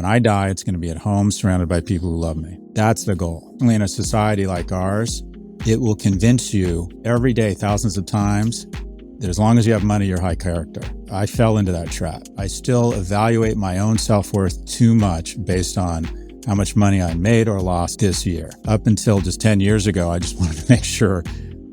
When I die, it's going to be at home surrounded by people who love me. That's the goal. In a society like ours, it will convince you every day, thousands of times, that as long as you have money, you're high character. I fell into that trap. I still evaluate my own self-worth too much based on how much money I made or lost this year. Up until just 10 years ago, I just wanted to make sure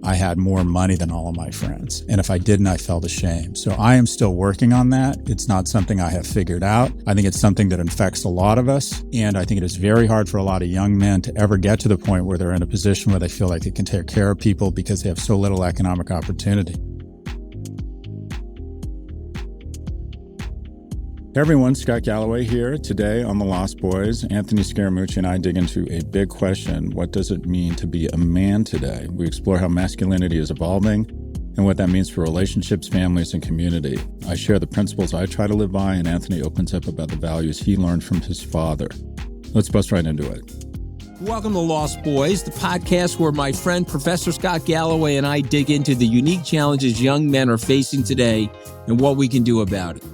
I had more money than all of my friends. And if I didn't, I felt ashamed. So I am still working on that. It's not something I have figured out. I think it's something that infects a lot of us. And I think it is very hard for a lot of young men to ever get to the point where they're in a position where they feel like they can take care of people because they have so little economic opportunity. Hey everyone, Scott Galloway here. Today on The Lost Boys, Anthony Scaramucci and I dig into a big question. What does it mean to be a man today? We explore how masculinity is evolving and what that means for relationships, families, and community. I share the principles I try to live by, and Anthony opens up about the values he learned from his father. Let's bust right into it. Welcome to Lost Boys, the podcast where my friend Professor Scott Galloway and I dig into the unique challenges young men are facing today and what we can do about it.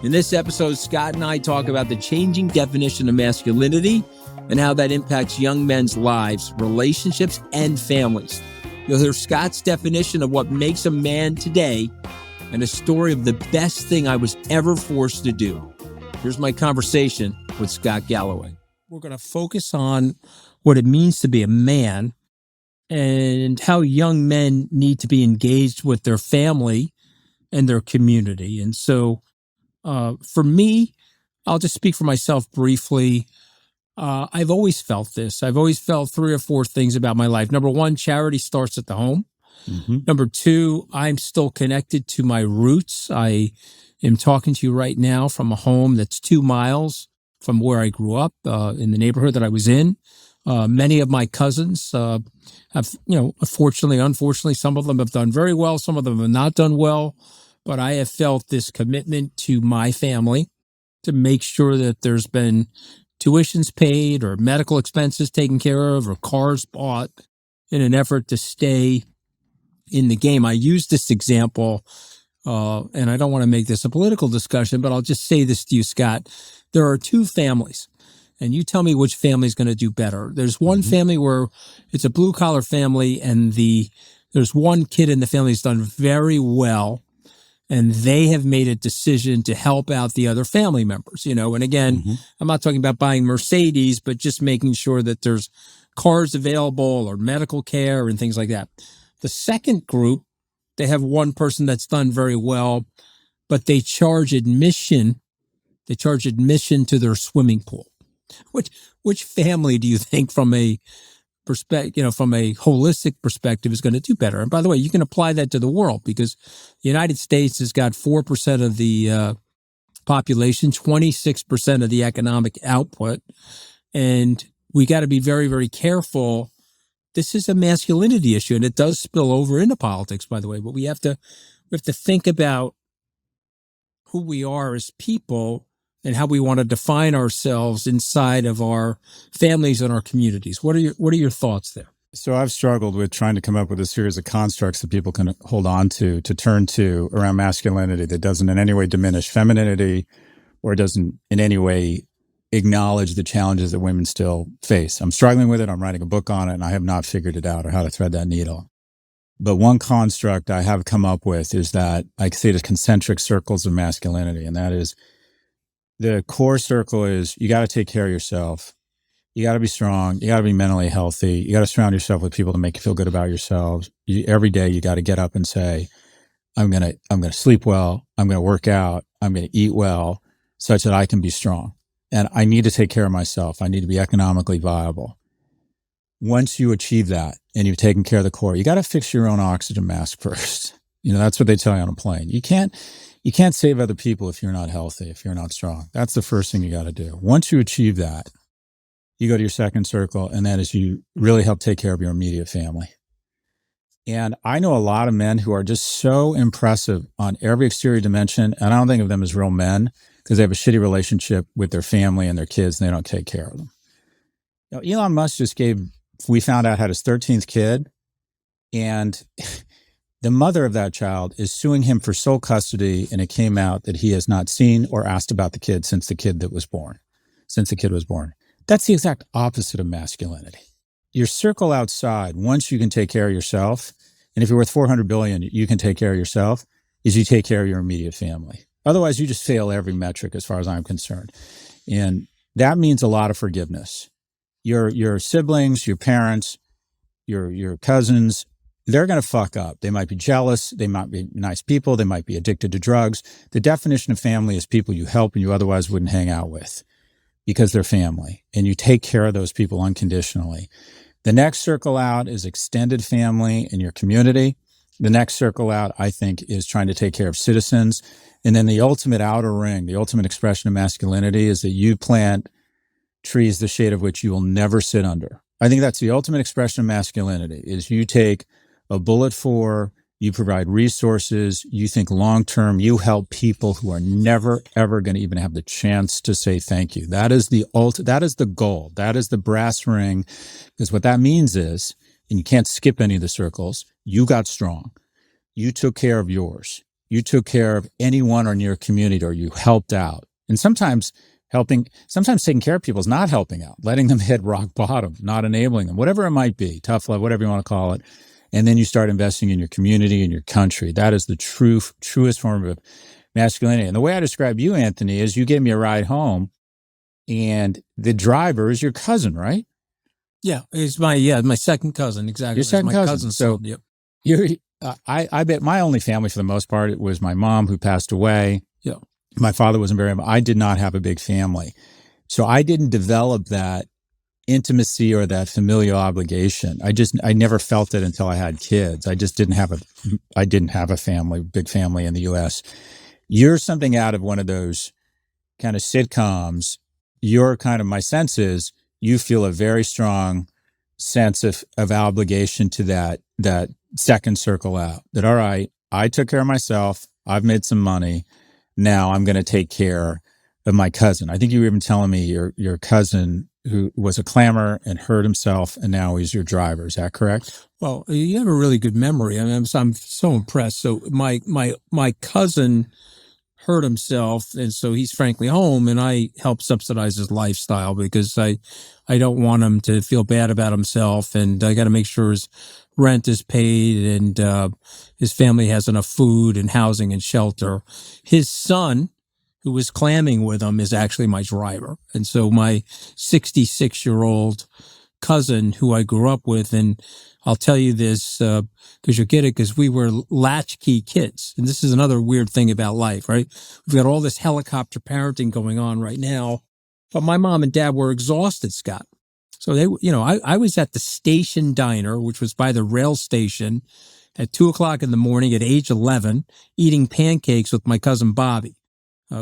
In this episode, Scott and I talk about the changing definition of masculinity and how that impacts young men's lives, relationships, and families. You'll hear Scott's definition of what makes a man today and a story of the best thing I was ever forced to do. Here's my conversation with Scott Galloway. We're going to focus on what it means to be a man and how young men need to be engaged with their family and their community. And so, for me, I'll just speak for myself briefly. I've always felt this. I've always felt three or four things about my life. Number one, charity starts at the home. Mm-hmm. Number two, I'm still connected to my roots. I am talking to you right now from a home that's 2 miles from where I grew up, in the neighborhood that I was in. Many of my cousins have, unfortunately, some of them have done very well. Some of them have not done well. But I have felt this commitment to my family to make sure that there's been tuitions paid or medical expenses taken care of or cars bought in an effort to stay in the game. I use this example, and I don't want to make this a political discussion, but I'll just say this to you, Scott. There are two families, and you tell me which family is going to do better. There's one family where it's a blue-collar family, and there's one kid in the family who's done very well, and they have made a decision to help out the other family members, and again, I'm not talking about buying Mercedes, but just making sure that there's cars available or medical care and things like that. The second group, they have one person that's done very well, but they charge admission to their swimming pool. Which family do you think from a from a holistic perspective is going to do better? And by the way, you can apply that to the world because the United States has got 4% of the population, 26% of the economic output. And we got to be very, very careful. This is a masculinity issue, and it does spill over into politics, by the way, but we have to think about who we are as people and how we want to define ourselves inside of our families and our communities. What are your thoughts there? So I've struggled with trying to come up with a series of constructs that people can hold on to turn to around masculinity that doesn't in any way diminish femininity or doesn't in any way acknowledge the challenges that women still face. I'm struggling with it. I'm writing a book on it, and I have not figured it out or how to thread that needle. But one construct I have come up with is that I say it as concentric circles of masculinity, and that is the core circle is you got to take care of yourself. You got to be strong. You got to be mentally healthy. You got to surround yourself with people to make you feel good about yourselves. Every day you got to get up and say, I'm going to sleep well. I'm going to work out. I'm going to eat well such that I can be strong. And I need to take care of myself. I need to be economically viable. Once you achieve that and you've taken care of the core, you got to fix your own oxygen mask first. That's what they tell you on a plane. You can't save other people if you're not healthy, if you're not strong. That's the first thing you got to do. Once you achieve that, you go to your second circle, and that is you really help take care of your immediate family. And I know a lot of men who are just so impressive on every exterior dimension, and I don't think of them as real men because they have a shitty relationship with their family and their kids, and they don't take care of them. Elon Musk we found out, had his 13th kid, and the mother of that child is suing him for sole custody, and it came out that he has not seen or asked about the kid since the kid that was born. since the kid was born. That's the exact opposite of masculinity. Your circle outside, once you can take care of yourself, and if you're worth 400 billion, you can take care of yourself, is you take care of your immediate family. Otherwise, you just fail every metric as far as I'm concerned. And that means a lot of forgiveness. Your siblings, your parents, your cousins, they're going to fuck up. They might be jealous. They might be nice people. They might be addicted to drugs. The definition of family is people you help and you otherwise wouldn't hang out with because they're family. And you take care of those people unconditionally. The next circle out is extended family in your community. The next circle out, I think, is trying to take care of citizens. And then the ultimate outer ring, the ultimate expression of masculinity is that you plant trees the shade of which you will never sit under. I think that's the ultimate expression of masculinity is you take a bullet for, you provide resources, you think long-term, you help people who are never, ever going to even have the chance to say thank you. That is the that is the goal. That is the brass ring. Because what that means is, and you can't skip any of the circles, you got strong. You took care of yours. You took care of anyone in your community or you helped out. And sometimes taking care of people is not helping out, letting them hit rock bottom, not enabling them, whatever it might be, tough love, whatever you want to call it. And then you start investing in your community and your country. That is the truest form of masculinity. And the way I describe you, Anthony, is you gave me a ride home and the driver is your cousin, right? Yeah, it's my second cousin. Exactly. Your second my cousin. So yep. I bet my only family for the most part, it was my mom who passed away. Yeah. My father wasn't very, I did not have a big family. So I didn't develop that intimacy or that familial obligation. I never felt it until I had kids. I didn't have a family, big family in the US. You're something out of one of those kind of sitcoms. You're kind of, my sense is you feel a very strong sense of obligation to that second circle out, that, all right, I took care of myself. I've made some money. Now I'm going to take care of my cousin. I think you were even telling me your cousin who was a clamor and hurt himself, and now he's your driver. Is that correct? Well, you have a really good memory. I mean, I'm so impressed. So my cousin hurt himself, and so he's frankly home, and I help subsidize his lifestyle because I don't want him to feel bad about himself, and I got to make sure his rent is paid and his family has enough food and housing and shelter. His son, who was clamming with him, is actually my driver, and so my 66-year-old cousin who I grew up with, and I'll tell you this because you'll get it, because we were latchkey kids. And this is another weird thing about life, right? We've got all this helicopter parenting going on right now, but my mom and dad were exhausted, Scott. So I was at the station diner, which was by the rail station, at 2:00 in the morning at age 11, eating pancakes with my cousin Bobby.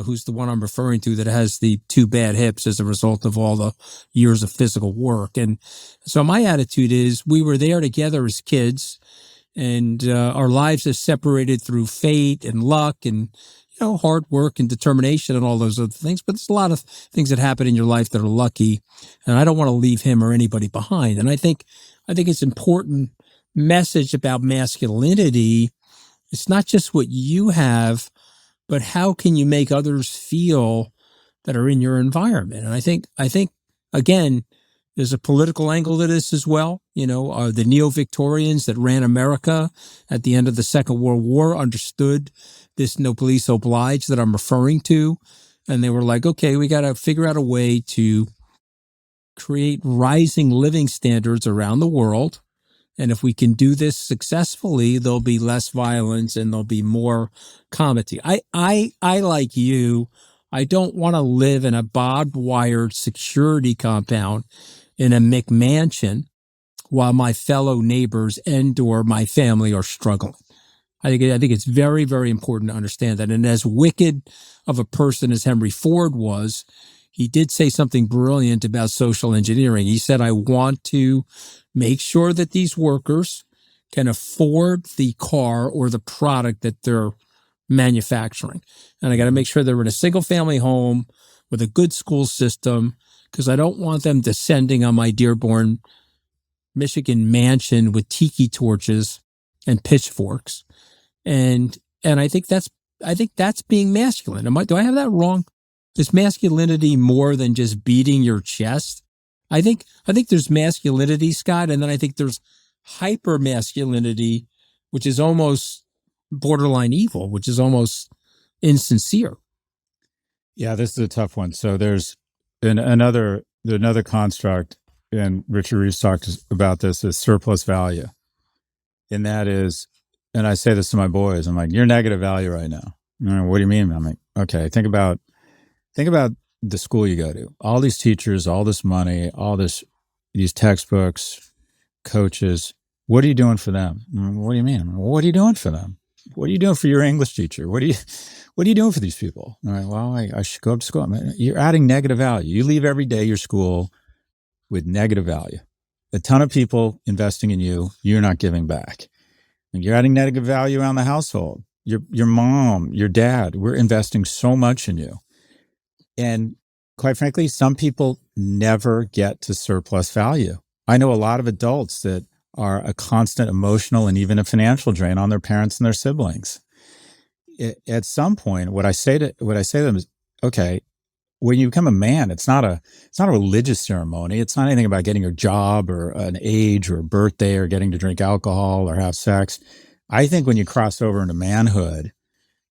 Who's the one I'm referring to that has the two bad hips as a result of all the years of physical work. And so my attitude is we were there together as kids, and our lives are separated through fate and luck and, hard work and determination and all those other things. But there's a lot of things that happen in your life that are lucky, and I don't want to leave him or anybody behind. And I think it's important message about masculinity. It's not just what you have, but how can you make others feel that are in your environment? And I think again, there's a political angle to this as well. The neo-Victorians that ran America at the end of the Second World War understood this noblesse oblige that I'm referring to. And they were like, okay, we got to figure out a way to create rising living standards around the world. And if we can do this successfully, there'll be less violence and there'll be more comity. I like you, I don't want to live in a barbed wired security compound in a McMansion while my fellow neighbors and or my family are struggling. I think it's very, very important to understand that. And as wicked of a person as Henry Ford was, he did say something brilliant about social engineering. He said, I want to make sure that these workers can afford the car or the product that they're manufacturing. And I got to make sure they're in a single family home with a good school system, because I don't want them descending on my Dearborn, Michigan mansion with tiki torches and pitchforks. And I think that's being masculine. Do I have that wrong? Is masculinity more than just beating your chest? I think there's masculinity, Scott, and then I think there's hyper masculinity, which is almost borderline evil, which is almost insincere. Yeah, this is a tough one. So there's another construct, and Richard Reeves talks about this, is surplus value. And that is, and I say this to my boys, I'm like, you're negative value right now. What do you mean? I'm like, okay, think about the school you go to. All these teachers, all this money, these textbooks, coaches. What are you doing for them? What do you mean? What are you doing for them? What are you doing for your English teacher? What are you doing for these people? All right, well, I should go up to school. You're adding negative value. You leave every day your school with negative value. A ton of people investing in you, you're not giving back. And you're adding negative value around the household. Your mom, your dad, we're investing so much in you. And quite frankly, some people never get to surplus value. I know a lot of adults that are a constant emotional and even a financial drain on their parents and their siblings. At some point, what I say to them is, okay, when you become a man, it's not a religious ceremony. It's not anything about getting a job or an age or a birthday or getting to drink alcohol or have sex. I think when you cross over into manhood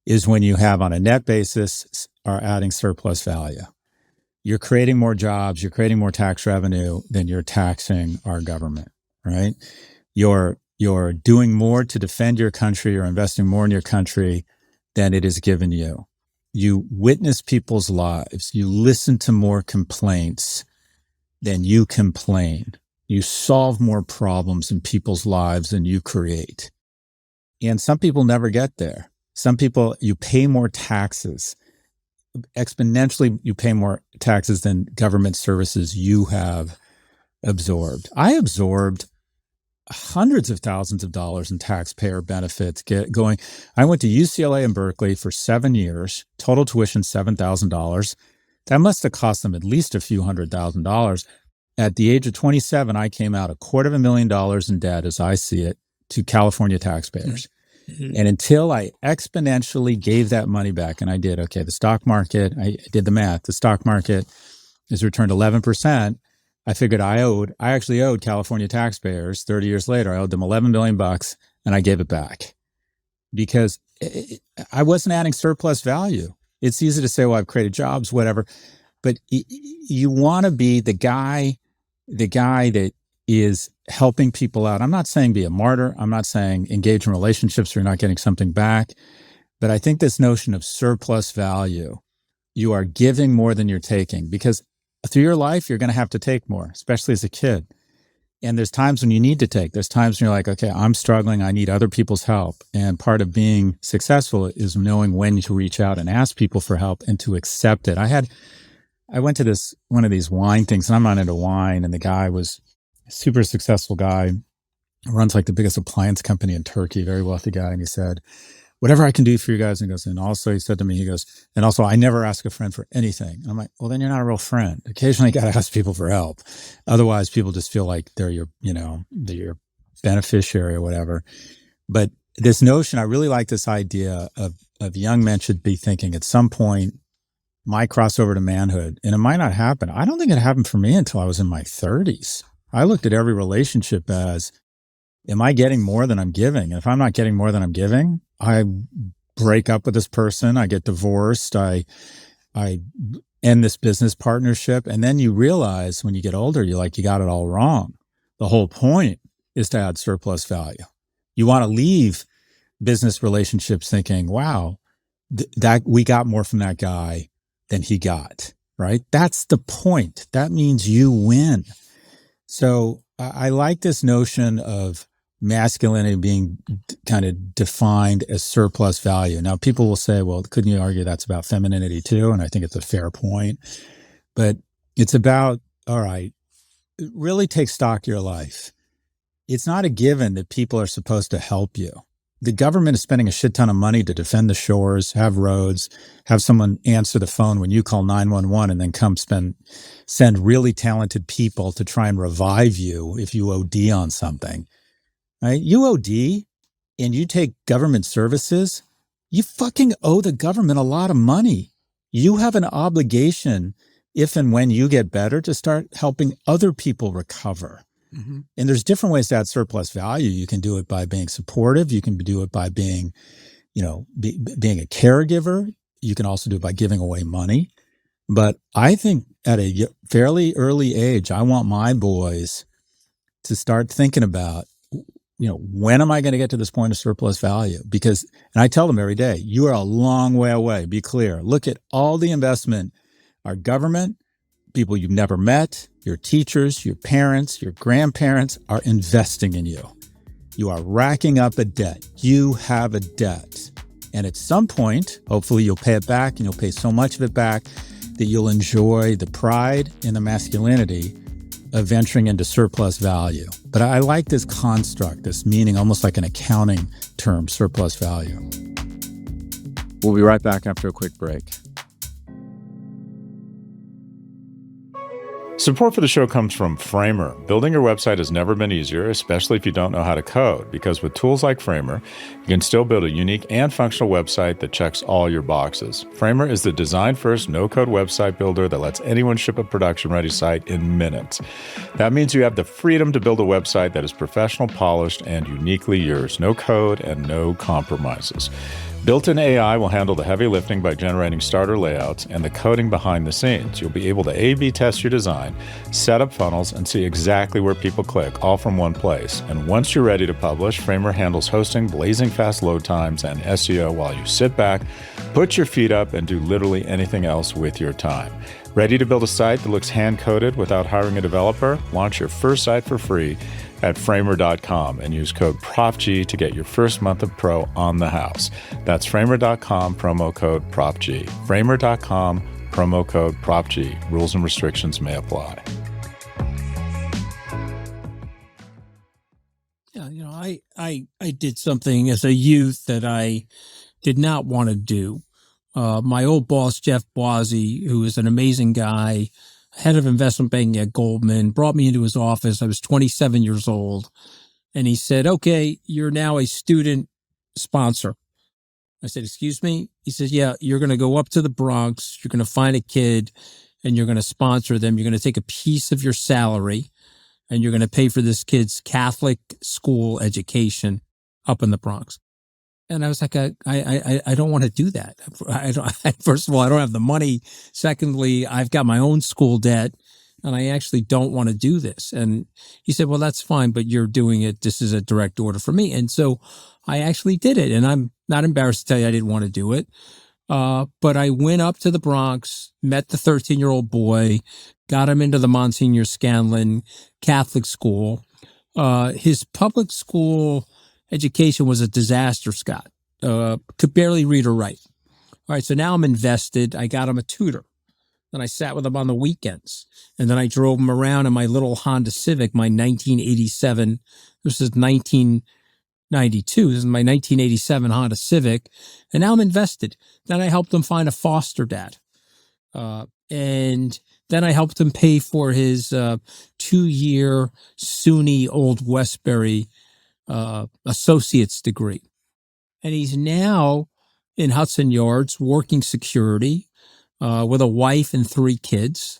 is when you have, on a net basis, are adding surplus value. You're creating more jobs, you're creating more tax revenue than you're taxing our government, right? You're doing more to defend your country or investing more in your country than it is given you. You witness people's lives. You listen to more complaints than you complain. You solve more problems in people's lives than you create. And some people never get there. Some people, you pay more taxes. Exponentially, you pay more taxes than government services you have absorbed. I absorbed hundreds of thousands of dollars in taxpayer benefits I went to UCLA and Berkeley for 7 years, total tuition $7,000. That must have cost them at least a few $100,000. At the age of 27, I came out $250,000 in debt, as I see it, to California taxpayers. Mm-hmm. And until I exponentially gave that money back, and I did, okay, the stock market, I did the math, the stock market has returned 11%. I figured I actually owed California taxpayers 30 years later. I owed them $11 million and I gave it back because I wasn't adding surplus value. It's easy to say, well, I've created jobs, whatever, but you want to be the guy that is helping people out. I'm not saying be a martyr. I'm not saying engage in relationships where you're not getting something back. But I think this notion of surplus value, you are giving more than you're taking, because through your life, you're going to have to take more, especially as a kid. And there's times when you need to take. There's times when you're like, okay, I'm struggling. I need other people's help. And part of being successful is knowing when to reach out and ask people for help and to accept it. I went to one of these wine things, and I'm not into wine. And the guy was a super successful guy, runs like the biggest appliance company in Turkey, very wealthy guy. And he said, whatever I can do for you guys. And he goes, and also he said to me, he goes, and also I never ask a friend for anything. And I'm like, well, then you're not a real friend. Occasionally you got to ask people for help. Otherwise people just feel like they're your beneficiary or whatever. But this notion, I really like this idea of young men should be thinking at some point, my crossover to manhood, and it might not happen. I don't think it happened for me until I was in my 30s. I looked at every relationship as, am I getting more than I'm giving? And if I'm not getting more than I'm giving, I break up with this person, I get divorced, I end this business partnership. And then you realize when you get older, you got it all wrong. The whole point is to add surplus value. You want to leave business relationships thinking, wow, that we got more from that guy than he got, right? That's the point. That means you win. So I like this notion of masculinity being kind of defined as surplus value. Now, people will say, well, couldn't you argue that's about femininity too? And I think it's a fair point. But it's about, all right, really take stock of your life. It's not a given that people are supposed to help you. The government is spending a shit ton of money to defend the shores, have roads, have someone answer the phone when you call 911, and then come send really talented people to try and revive you if you OD on something. Right? You OD and you take government services, you fucking owe the government a lot of money. you have an obligation, if and when you get better, to start helping other people recover. Mm-hmm. And there's different ways to add surplus value. You can do it by being supportive. You can do it by being, being a caregiver. You can also do it by giving away money. But I think at a fairly early age, I want my boys to start thinking about, when am I going to get to this point of surplus value? Because, and I tell them every day, you are a long way away. Be clear. Look at all the investment, our government, people you've never met, your teachers, your parents, your grandparents are investing in you. You are racking up a debt. You have a debt. And at some point, hopefully you'll pay it back, and you'll pay so much of it back that you'll enjoy the pride and the masculinity of venturing into surplus value. But I like this construct, this meaning, almost like an accounting term, surplus value. We'll be right back after a quick break. Support for the show comes from Framer. Building your website has never been easier, especially if you don't know how to code, because with tools like Framer, you can still build a unique and functional website that checks all your boxes. Framer is the design-first, no-code website builder that lets anyone ship a production-ready site in minutes. That means you have the freedom to build a website that is professional, polished, and uniquely yours. No code and no compromises. Built-in AI will handle the heavy lifting by generating starter layouts and the coding behind the scenes. You'll be able to A/B test your design, set up funnels, and see exactly where people click, all from one place. And once you're ready to publish, Framer handles hosting, blazing fast load times, and SEO while you sit back, put your feet up, and do literally anything else with your time. Ready to build a site that looks hand-coded without hiring a developer? Launch your first site for free at framer.com and use code Prof G to get your first month of pro on the house. That's framer.com, promo code Prof G. Framer.com, promo code Prof G. Rules and restrictions may apply. Yeah, I did something as a youth that I did not want to do. My old boss, Jeff Boise, who is an amazing guy, head of investment banking at Goldman, brought me into his office. I was 27 years old. And he said, okay, you're now a student sponsor. I said, excuse me? He says, yeah, you're going to go up to the Bronx. You're going to find a kid and you're going to sponsor them. You're going to take a piece of your salary and you're going to pay for this kid's Catholic school education up in the Bronx. And I was like, I don't want to do that. First of all, I don't have the money. Secondly, I've got my own school debt and I actually don't want to do this. And he said, well, that's fine, but you're doing it. This is a direct order from me. And so I actually did it. And I'm not embarrassed to tell you I didn't want to do it. But I went up to the Bronx, met the 13-year-old boy, got him into the Monsignor Scanlon Catholic school. His public school education was a disaster, Scott. Could barely read or write. All right, so now I'm invested. I got him a tutor. Then I sat with him on the weekends. And then I drove him around in my little Honda Civic, my 1987. This is 1992. This is my 1987 Honda Civic. And now I'm invested. Then I helped him find a foster dad. And then I helped him pay for his 2-year SUNY Old Westbury associate's degree. And he's now in Hudson Yards working security with a wife and 3 kids.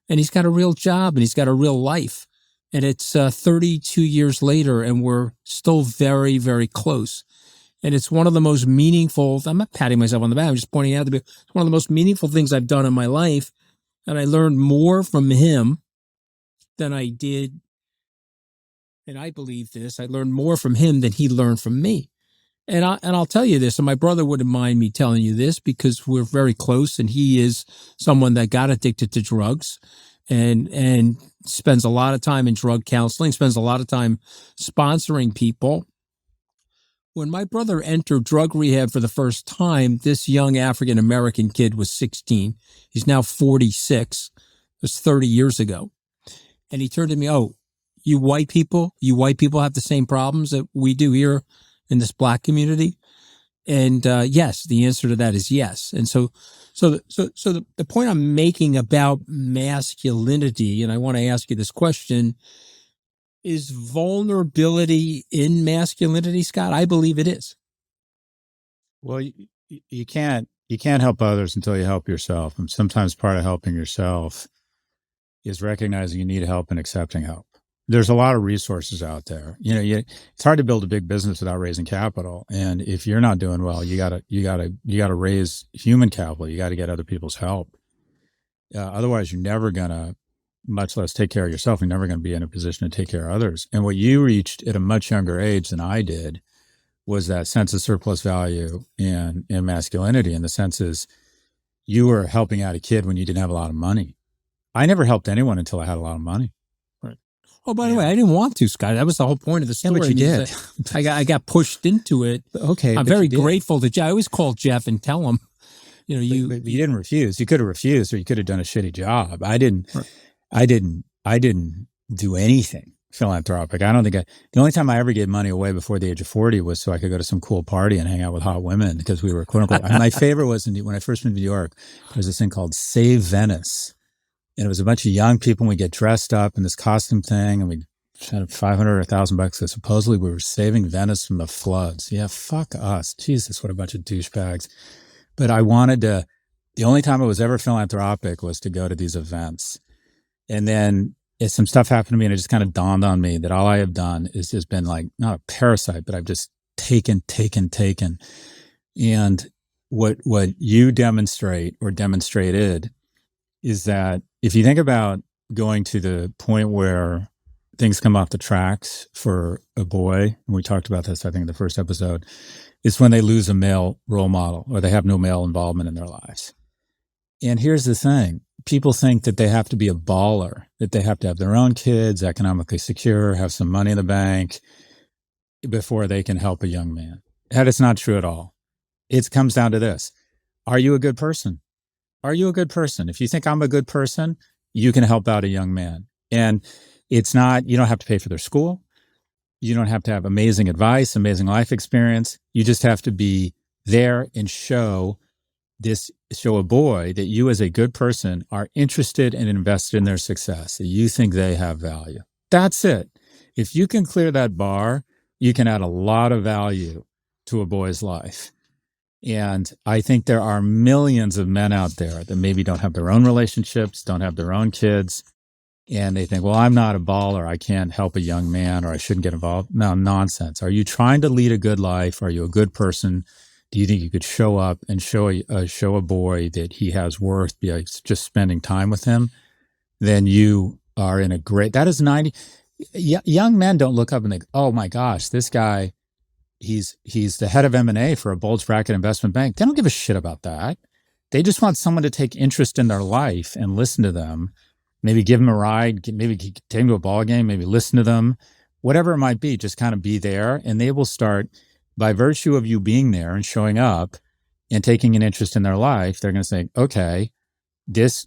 And he's got a real job and he's got a real life. And it's 32 years later and we're still very, very close. And it's one of the most meaningful, I'm not patting myself on the back, I'm just pointing out to be it's one of the most meaningful things I've done in my life. And I learned more from him than I did. And I believe this, I learned more from him than he learned from me. And I'll tell you this, and my brother wouldn't mind me telling you this because we're very close and he is someone that got addicted to drugs and spends a lot of time in drug counseling, spends a lot of time sponsoring people. When my brother entered drug rehab for the first time, this young African-American kid was 16. He's now 46. It was 30 years ago. And he turned to me, oh, you white people have the same problems that we do here in this black community? And yes, the answer to that is yes. And so the point I'm making about masculinity, and I want to ask you this question, is vulnerability in masculinity, Scott? I believe it is. Well, you can't you can't help others until you help yourself. And sometimes part of helping yourself is recognizing you need help and accepting help. There's a lot of resources out there. It's hard to build a big business without raising capital. And if you're not doing well, you gotta raise human capital. You got to get other people's help. Otherwise, you're never gonna, much less take care of yourself. You're never gonna be in a position to take care of others. And what you reached at a much younger age than I did was that sense of surplus value and masculinity. And the sense is, you were helping out a kid when you didn't have a lot of money. I never helped anyone until I had a lot of money. Right. Oh, by the way, I didn't want to, Scott. That was the whole point of the story. Yeah, but you did. I got pushed into it. Okay. I'm very grateful to Jeff. I always call Jeff and tell him, but you didn't refuse. You could have refused, or you could have done a shitty job. I didn't do anything philanthropic. I don't think the only time I ever gave money away before the age of 40 was so I could go to some cool party and hang out with hot women, because we were, quote unquote, my favorite was when I first moved to New York, there was this thing called Save Venice. And it was a bunch of young people, and we get dressed up in this costume thing, and we had $500 or $1,000 because supposedly we were saving Venice from the floods. Yeah, fuck us. Jesus, what a bunch of douchebags. But I wanted to, the only time I was ever philanthropic was to go to these events. And then some stuff happened to me, and it just kind of dawned on me that all I have done is just been like, not a parasite, but I've just taken. And what you demonstrate or demonstrated is that if you think about going to the point where things come off the tracks for a boy, and we talked about this, I think, in the first episode, is when they lose a male role model or they have no male involvement in their lives. And here's the thing. People think that they have to be a baller, that they have to have their own kids, economically secure, have some money in the bank before they can help a young man. That is not true at all. It comes down to this. Are you a good person? Are you a good person? If you think I'm a good person, you can help out a young man. And it's not, you don't have to pay for their school. You don't have to have amazing advice, amazing life experience. You just have to be there and show a boy that you as a good person are interested and invested in their success, that you think they have value. That's it. If you can clear that bar, you can add a lot of value to a boy's life. And I think there are millions of men out there that maybe don't have their own relationships, don't have their own kids, and they think, well, I'm not a baller. I can't help a young man, or I shouldn't get involved. No, nonsense. Are you trying to lead a good life? Are you a good person? Do you think you could show up and show a boy that he has worth by just spending time with him? Then you are in a great, that is 90, young men don't look up and think, oh my gosh, this guy, he's the head of M&A for a bulge bracket investment bank. They don't give a shit about that. They just want someone to take interest in their life and listen to them, maybe give them a ride, maybe take them to a ball game, maybe listen to them, whatever it might be, just kind of be there. And they will start, by virtue of you being there and showing up and taking an interest in their life, they're going to say, okay, this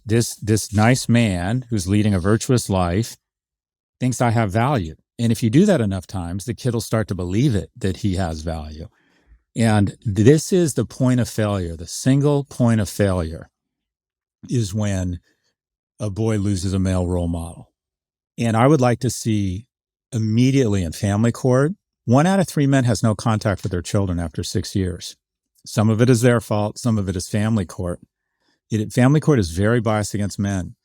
nice man who's leading a virtuous life thinks I have value. And if you do that enough times, the kid will start to believe it, that he has value. And this is the point of failure. The single point of failure is when a boy loses a male role model. And I would like to see immediately in family court, 1 out of 3 men has no contact with their children after 6 years. Some of it is their fault. Some of it is family court. Family court is very biased against men.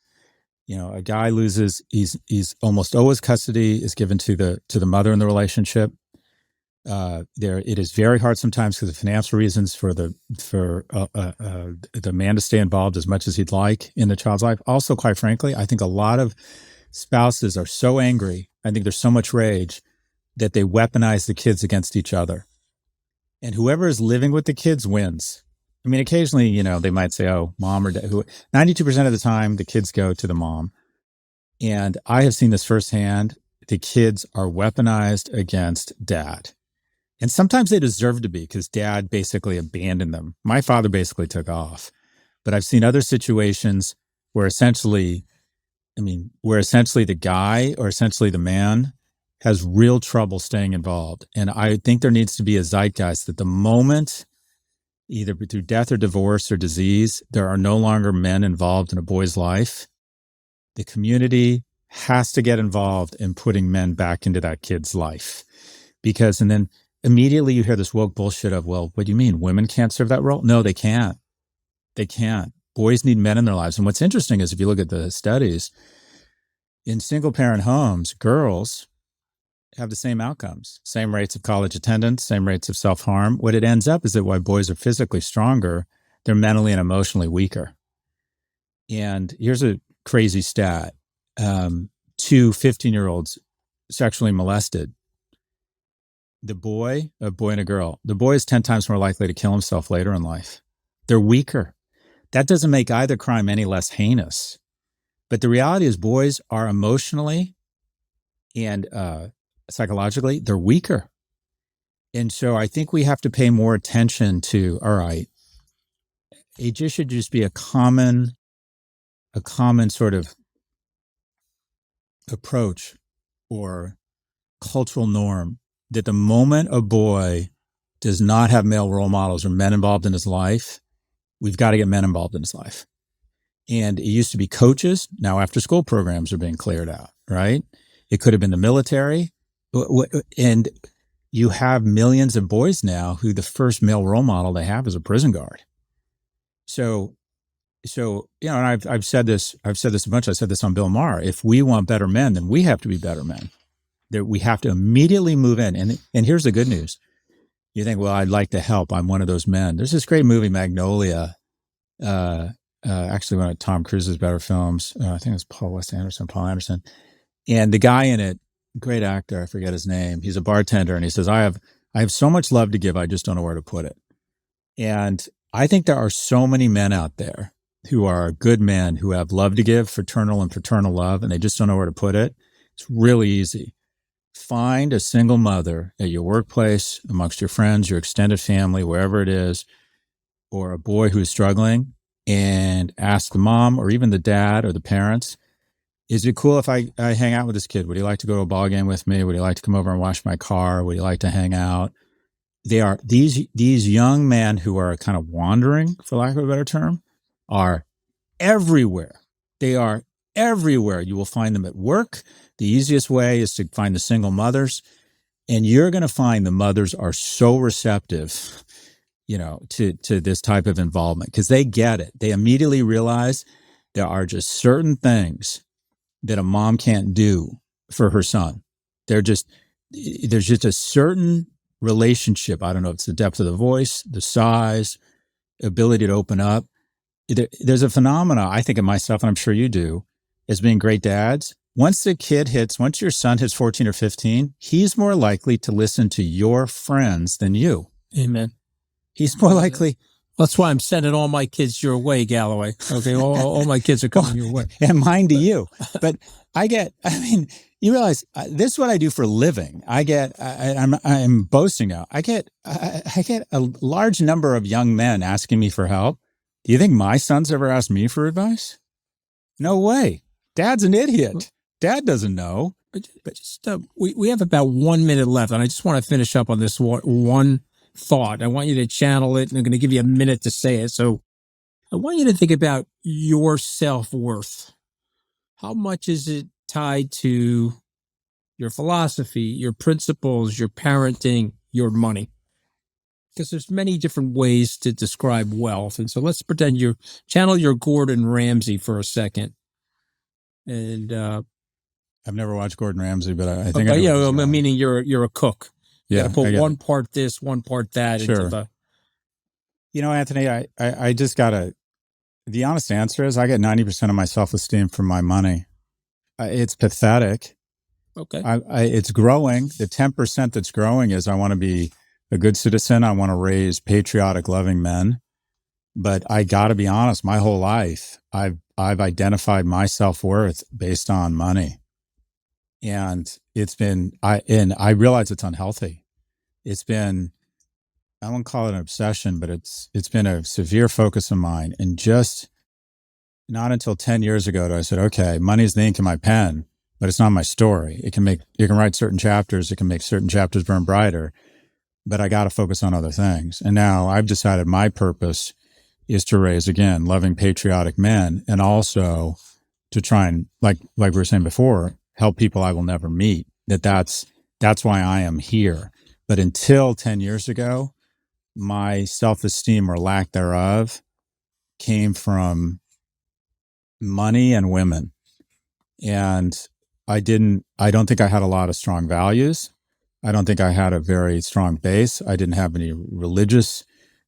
You know, a guy loses, he's almost always custody is given to the mother in the relationship. It is very hard sometimes because of financial reasons for the man to stay involved as much as he'd like in the child's life. Also, quite frankly, I think a lot of spouses are so angry. I think there's so much rage that they weaponize the kids against each other. And whoever is living with the kids wins. I mean, occasionally, you know, they might say, oh, mom or dad. 92% of the time, the kids go to the mom. And I have seen this firsthand. The kids are weaponized against dad. And sometimes they deserve to be, because dad basically abandoned them. My father basically took off. But I've seen other situations where essentially the guy or essentially the man has real trouble staying involved. And I think there needs to be a zeitgeist that the moment, either through death or divorce or disease, there are no longer men involved in a boy's life, the community has to get involved in putting men back into that kid's life. And then immediately you hear this woke bullshit of, well, what do you mean? Women can't serve that role? No, they can't. They can't. Boys need men in their lives. And what's interesting is if you look at the studies, in single parent homes, girls have the same outcomes, same rates of college attendance, same rates of self-harm. What it ends up is that while boys are physically stronger, they're mentally and emotionally weaker. And here's a crazy stat. 2 15-year-olds sexually molested. A boy and a girl, the boy is 10 times more likely to kill himself later in life. They're weaker. That doesn't make either crime any less heinous. But the reality is boys are emotionally and psychologically, they're weaker. And so I think we have to pay more attention to, all right, it just should just be a common sort of approach or cultural norm that the moment a boy does not have male role models or men involved in his life, we've got to get men involved in his life. And it used to be coaches. Now after school programs are being cleared out, right? It could have been the military. And you have millions of boys now who the first male role model they have is a prison guard. So, and I've said this a bunch. I said this on Bill Maher. If we want better men, then we have to be better men. That we have to immediately move in. And here's the good news. You think, well, I'd like to help. I'm one of those men. There's this great movie, Magnolia. Actually one of Tom Cruise's better films. I think it's Paul Anderson. And the guy in it, great actor, I forget his name. He's a bartender and he says, I have so much love to give. I just don't know where to put it. And I think there are so many men out there who are good men who have love to give, fraternal and paternal love, and they just don't know where to put it. It's really easy. Find a single mother at your workplace, amongst your friends, your extended family, wherever it is, or a boy who's struggling, and ask the mom or even the dad or the parents, is it cool if I hang out with this kid? Would he like to go to a ball game with me? Would he like to come over and wash my car? Would he like to hang out? They are these young men who are kind of wandering, for lack of a better term, are everywhere. They are everywhere. You will find them at work. The easiest way is to find the single mothers, and you're going to find the mothers are so receptive, to this type of involvement because they get it. They immediately realize there are just certain things that a mom can't do for her son. There's just a certain relationship. I don't know if it's the depth of the voice, the size, ability to open up. There's a phenomena, I think of myself, and I'm sure you do, as being great dads. Once your son hits 14 or 15, he's more likely to listen to your friends than you. Amen. He's more likely. That's why I'm sending all my kids your way, Galloway. Okay, all my kids are coming your way. And mine to you. But you realize this is what I do for a living. I'm boasting now. I get a large number of young men asking me for help. Do you think my son's ever asked me for advice? No way. Dad's an idiot. Dad doesn't know. But just we have about 1 minute left, and I just want to finish up on this one thought. I want you to channel it, and I'm going to give you a minute to say it. So I want you to think about your self-worth. How much is it tied to your philosophy, your principles, your parenting, your money? Because there's many different ways to describe wealth. And so let's pretend channel your Gordon Ramsay for a second. And I've never watched Gordon Ramsay, but I think I know. Meaning you're a cook. You got to put one part this, one part that into the. Anthony, I just the honest answer is I get 90% of my self-esteem from my money. It's pathetic. Okay. It's growing. The 10% that's growing is I want to be a good citizen. I want to raise patriotic, loving men. But I got to be honest, my whole life, I've identified my self-worth based on money. And I realize it's unhealthy. It's been, I won't call it an obsession, but it's been a severe focus of mine. And just not until 10 years ago did I said, okay, money's the ink in my pen, but it's not my story. You can write certain chapters. It can make certain chapters burn brighter, but I got to focus on other things. And now I've decided my purpose is to raise, again, loving patriotic men, and also to try and, like we were saying before, help people I will never meet. That's why I am here. But until 10 years ago, my self-esteem or lack thereof came from money and women. And I don't think I had a lot of strong values. I don't think I had a very strong base. I didn't have any religious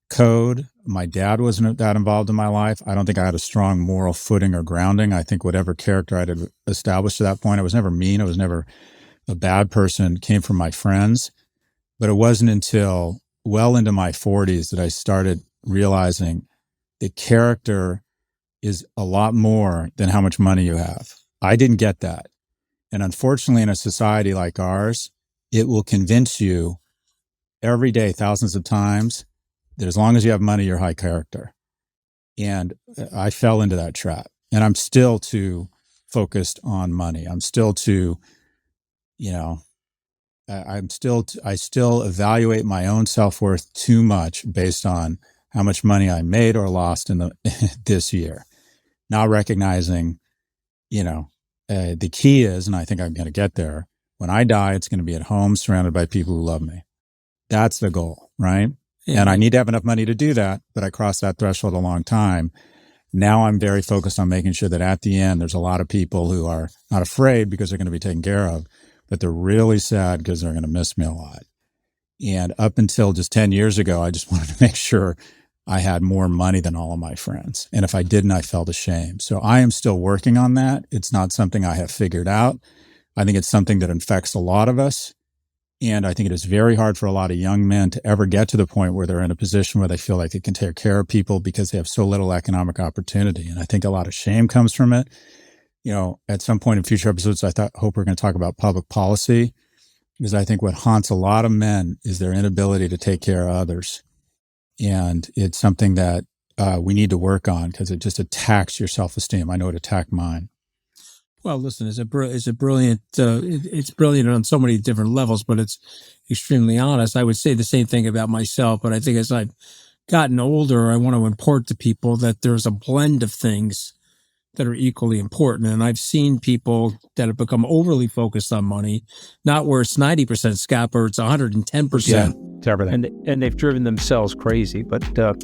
code. My dad wasn't that involved in my life. I don't think I had a strong moral footing or grounding. I think whatever character I had established to that point, I was never mean. I was never a bad person, came from my friends. But it wasn't until well into my 40s that I started realizing that character is a lot more than how much money you have. I didn't get that. And unfortunately, in a society like ours, it will convince you every day, thousands of times, that as long as you have money, you're high character. And I fell into that trap. And I'm still too focused on money. I'm still too, I still evaluate my own self-worth too much based on how much money I made or lost in this year. Not recognizing, the key is, and I think I'm going to get there, when I die, it's going to be at home surrounded by people who love me. That's the goal, right? Yeah. And I need to have enough money to do that, but I crossed that threshold a long time. Now I'm very focused on making sure that at the end, there's a lot of people who are not afraid because they're going to be taken care of, but they're really sad because they're going to miss me a lot. And up until just 10 years ago, I just wanted to make sure I had more money than all of my friends. And if I didn't, I felt ashamed. So I am still working on that. It's not something I have figured out. I think it's something that infects a lot of us. And I think it is very hard for a lot of young men to ever get to the point where they're in a position where they feel like they can take care of people because they have so little economic opportunity. And I think a lot of shame comes from it. At some point in future episodes, hope we're going to talk about public policy, because I think what haunts a lot of men is their inability to take care of others. And it's something that we need to work on because it just attacks your self-esteem. I know it attacked mine. Well, listen, it's brilliant. It's brilliant on so many different levels, but it's extremely honest. I would say the same thing about myself, but I think as I've gotten older, I want to impart to people that there's a blend of things that are equally important. And I've seen people that have become overly focused on money, not where it's 90% Scott, or it's 110%. Yeah, it's everything. And they've driven themselves crazy. But all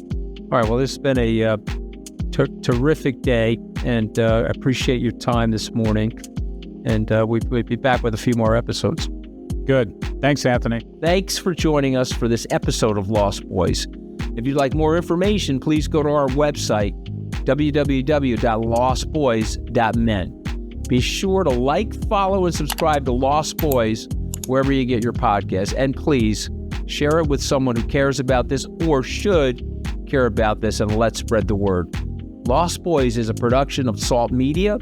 right, well, this has been a terrific day, and I appreciate your time this morning. And we'll be back with a few more episodes. Good. Thanks, Anthony. Thanks for joining us for this episode of Lost Boys. If you'd like more information, please go to our website, www.lostboys.men. Be sure to like, follow, and subscribe to Lost Boys wherever you get your podcasts. And please share it with someone who cares about this or should care about this, and let's spread the word. Lost Boys is a production of Salt Media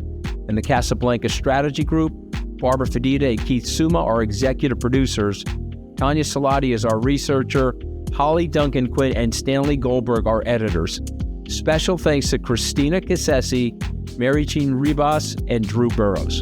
and the Casablanca Strategy Group. Barbara Fedita and Keith Suma are executive producers. Tanya Salati is our researcher. Holly Duncan Quinn and Stanley Goldberg are editors. Special thanks to Christina Cassesi, Mary Jean Ribas, and Drew Burrows.